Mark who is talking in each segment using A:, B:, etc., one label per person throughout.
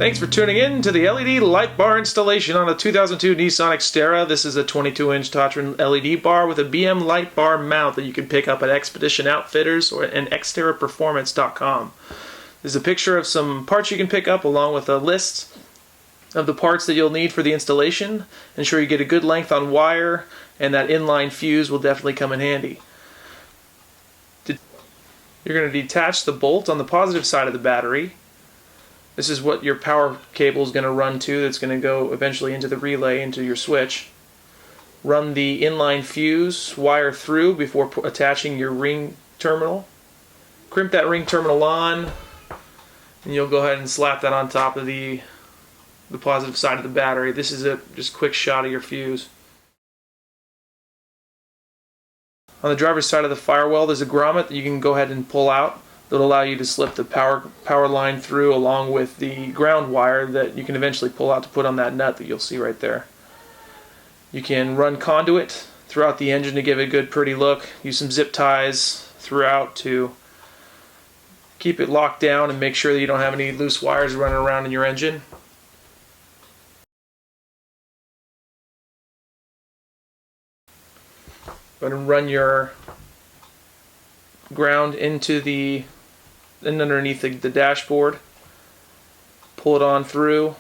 A: Thanks for tuning in to the LED light bar installation on a 2002 Nissan Xterra. This is a 22-inch touchscreen LED bar with a BM light bar mount that you can pick up at Expedition Outfitters or at XterraPerformance.com. There's a picture of some parts you can pick up along with a list of the parts that you'll need for the installation. Ensure you get a good length on wire, and that inline fuse will definitely come in handy. You're going to detach the bolt on the positive side of the battery. This is what your power cable is going to run to. That's going to go eventually into the relay, into your switch. Run the inline fuse wire through before attaching your ring terminal. Crimp that ring terminal on, and you'll go ahead and slap that on top of the positive side of the battery. This is a just quick shot of your fuse. On the driver's side of the firewall, there's a grommet that you can go ahead and pull out. That'll allow you to slip the power line through along with the ground wire that you can eventually pull out to put on that nut that you'll see right there. You can run conduit throughout the engine to give it a good pretty look. Use some zip ties throughout to keep it locked down and make sure that you don't have any loose wires running around in your engine. Go ahead and run your ground into underneath the dashboard. Pull it on through.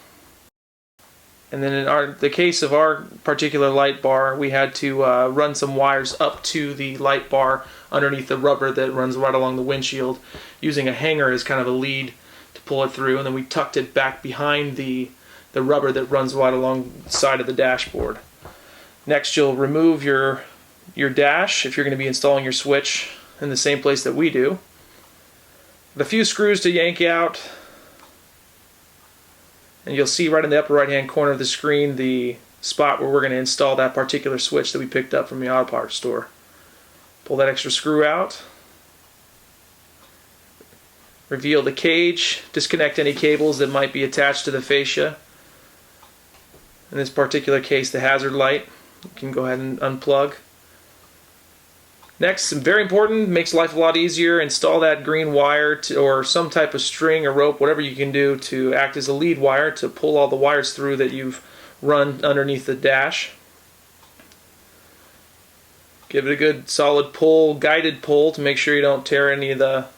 A: And then in the case of our particular light bar, we had to run some wires up to the light bar underneath the rubber that runs right along the windshield, using a hanger as kind of a lead to pull it through, and then we tucked it back behind the rubber that runs right along the side of the dashboard. Next, you'll remove your dash if you're going to be installing your switch in the same place that we do. A few screws to yank out, and you'll see right in the upper right hand corner of the screen the spot where we're going to install that particular switch that we picked up from the auto parts store. Pull that extra screw out, reveal the cage, disconnect any cables that might be attached to the fascia. In this particular case, the hazard light, you can go ahead and unplug. Next, very important, makes life a lot easier, install that green wire or some type of string or rope, whatever you can do to act as a lead wire to pull all the wires through that you've run underneath the dash. Give it a good solid pull, guided pull, to make sure you don't tear any of the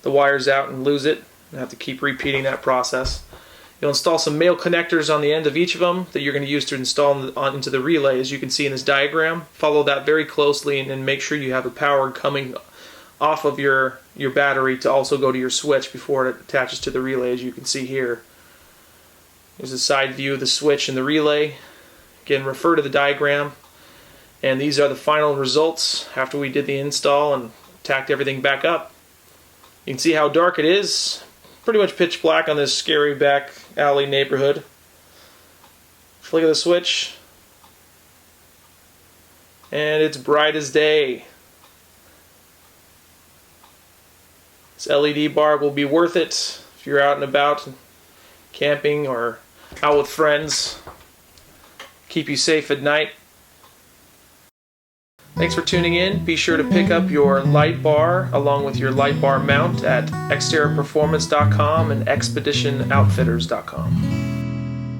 A: wires out and lose it. You have to keep repeating that process. You'll install some male connectors on the end of each of them that you're going to use to install into the relay, as you can see in this diagram. Follow that very closely and make sure you have the power coming off of your battery to also go to your switch before it attaches to the relay, as you can see here. Here's a side view of the switch and the relay. Again, refer to the diagram. And these are the final results after we did the install and tacked everything back up. You can see how dark it is. Pretty much pitch black on this scary back alley neighborhood. Flick of the switch, and it's bright as day. This LED bar will be worth it if you're out and about camping or out with friends. Keep you safe at night. Thanks for tuning in. Be sure to pick up your light bar along with your light bar mount at XterraPerformance.com and ExpeditionOutfitters.com.